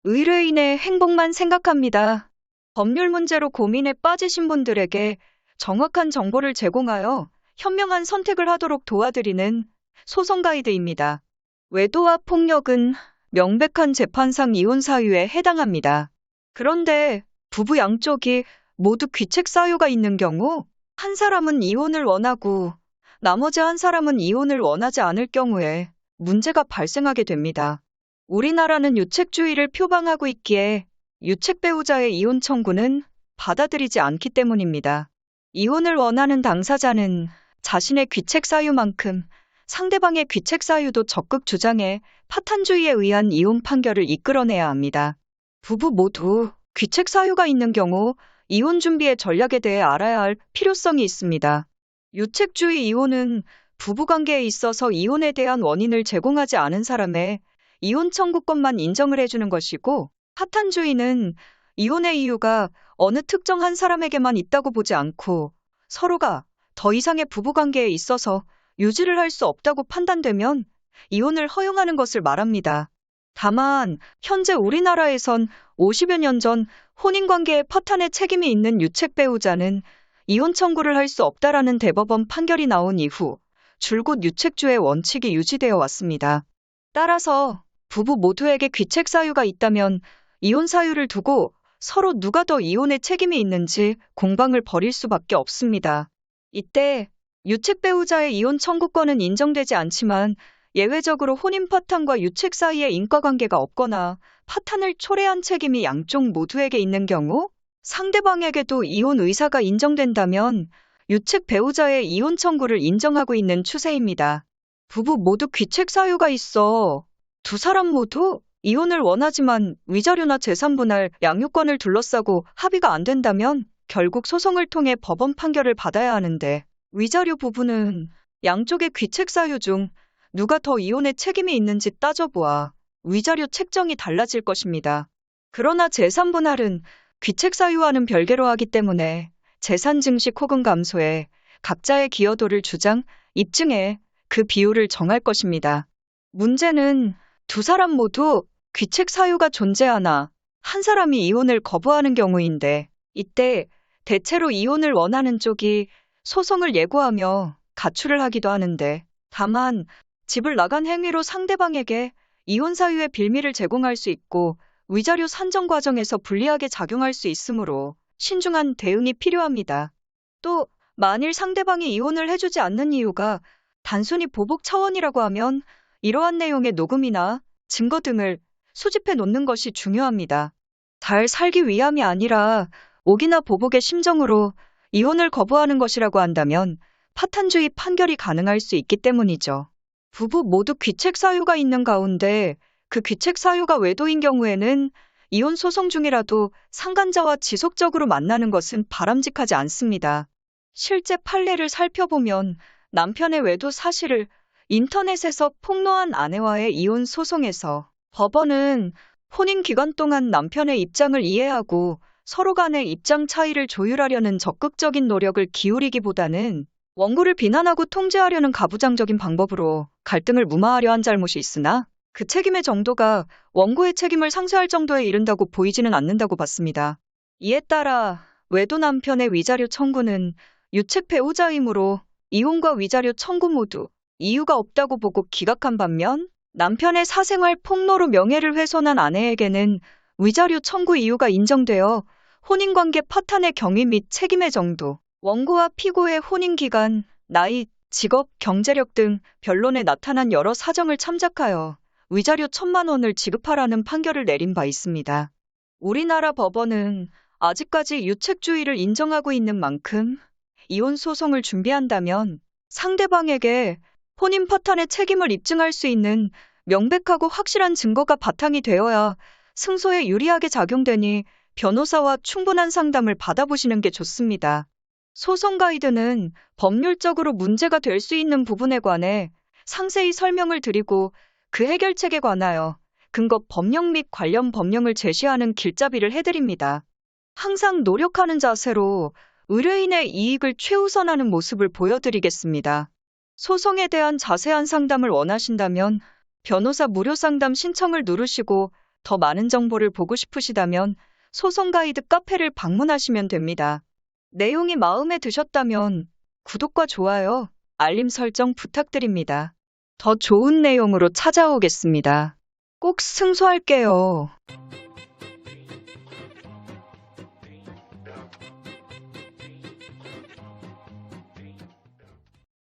의뢰인의 행복만 생각합니다. 법률 문제로 고민에 빠지신 분들에게 정확한 정보를 제공하여 현명한 선택을 하도록 도와드리는 소송 가이드입니다. 외도와 폭력은 명백한 재판상 이혼 사유에 해당합니다. 그런데 부부 양쪽이 모두 귀책 사유가 있는 경우 한 사람은 이혼을 원하고 나머지 한 사람은 이혼을 원하지 않을 경우에 문제가 발생하게 됩니다. 우리나라는 유책주의를 표방하고 있기에 유책 배우자의 이혼 청구는 받아들이지 않기 때문입니다. 이혼을 원하는 당사자는 자신의 귀책 사유만큼 상대방의 귀책 사유도 적극 주장해 파탄주의에 의한 이혼 판결을 이끌어내야 합니다. 부부 모두 귀책 사유가 있는 경우 이혼 준비의 전략에 대해 알아야 할 필요성이 있습니다. 유책주의 이혼은 부부관계에 있어서 이혼에 대한 원인을 제공하지 않은 사람의 이혼 청구권만 인정을 해주는 것이고, 파탄주의는 이혼의 이유가 어느 특정 한 사람에게만 있다고 보지 않고 서로가 더 이상의 부부관계에 있어서 유지를 할 수 없다고 판단되면 이혼을 허용하는 것을 말합니다. 다만 현재 우리나라에선 50여 년 전 혼인관계의 파탄의 책임이 있는 유책 배우자는 이혼 청구를 할 수 없다라는 대법원 판결이 나온 이후 줄곧 유책주의 원칙이 유지되어 왔습니다. 따라서 부부 모두에게 귀책 사유가 있다면 이혼 사유를 두고 서로 누가 더 이혼의 책임이 있는지 공방을 벌일 수밖에 없습니다. 이때 유책 배우자의 이혼 청구권은 인정되지 않지만 예외적으로 혼인 파탄과 유책 사이에 인과관계가 없거나 파탄을 초래한 책임이 양쪽 모두에게 있는 경우 상대방에게도 이혼 의사가 인정된다면 유책 배우자의 이혼 청구를 인정하고 있는 추세입니다. 부부 모두 귀책 사유가 있어 두 사람 모두 이혼을 원하지만 위자료나 재산분할, 양육권을 둘러싸고 합의가 안 된다면 결국 소송을 통해 법원 판결을 받아야 하는데, 위자료 부분은 양쪽의 귀책 사유 중 누가 더 이혼의 책임이 있는지 따져보아 위자료 책정이 달라질 것입니다. 그러나 재산분할은 귀책 사유와는 별개로 하기 때문에 재산 증식 혹은 감소에 각자의 기여도를 입증해 그 비율을 정할 것입니다. 문제는 두 사람 모두 귀책 사유가 존재하나 한 사람이 이혼을 거부하는 경우인데, 이때 대체로 이혼을 원하는 쪽이 소송을 예고하며 가출을 하기도 하는데, 다만 집을 나간 행위로 상대방에게 이혼 사유의 빌미를 제공할 수 있고 위자료 산정 과정에서 불리하게 작용할 수 있으므로 신중한 대응이 필요합니다. 또 만일 상대방이 이혼을 해주지 않는 이유가 단순히 보복 차원이라고 하면 이러한 내용의 녹음이나 증거 등을 수집해 놓는 것이 중요합니다. 잘 살기 위함이 아니라 옥이나 보복의 심정으로 이혼을 거부하는 것이라고 한다면 파탄주의 판결이 가능할 수 있기 때문이죠. 부부 모두 귀책 사유가 있는 가운데 그 귀책 사유가 외도인 경우에는 이혼 소송 중이라도 상간자와 지속적으로 만나는 것은 바람직하지 않습니다. 실제 판례를 살펴보면 남편의 외도 사실을 인터넷에서 폭로한 아내와의 이혼 소송에서 법원은 혼인 기간 동안 남편의 입장을 이해하고 서로 간의 입장 차이를 조율하려는 적극적인 노력을 기울이기보다는 원고를 비난하고 통제하려는 가부장적인 방법으로 갈등을 무마하려 한 잘못이 있으나 그 책임의 정도가 원고의 책임을 상쇄할 정도에 이른다고 보이지는 않는다고 봤습니다. 이에 따라 외도 남편의 위자료 청구는 유책 배우자이므로 이혼과 위자료 청구 모두 이유가 없다고 보고 기각한 반면, 남편의 사생활 폭로로 명예를 훼손한 아내에게는 위자료 청구 이유가 인정되어 혼인관계 파탄의 경위 및 책임의 정도, 원고와 피고의 혼인기간, 나이, 직업, 경제력 등 변론에 나타난 여러 사정을 참작하여 위자료 1,000만 원을 지급하라는 판결을 내린 바 있습니다. 우리나라 법원은 아직까지 유책주의를 인정하고 있는 만큼 이혼 소송을 준비한다면 상대방에게 혼인 파탄의 책임을 입증할 수 있는 명백하고 확실한 증거가 바탕이 되어야 승소에 유리하게 작용되니 변호사와 충분한 상담을 받아보시는 게 좋습니다. 소송 가이드는 법률적으로 문제가 될 수 있는 부분에 관해 상세히 설명을 드리고 그 해결책에 관하여 근거 법령 및 관련 법령을 제시하는 길잡이를 해드립니다. 항상 노력하는 자세로 의뢰인의 이익을 최우선하는 모습을 보여드리겠습니다. 소송에 대한 자세한 상담을 원하신다면 변호사 무료 상담 신청을 누르시고 더 많은 정보를 보고 싶으시다면 소송 가이드 카페를 방문하시면 됩니다. 내용이 마음에 드셨다면 구독과 좋아요, 알림 설정 부탁드립니다. 더 좋은 내용으로 찾아오겠습니다. 꼭 승소할게요.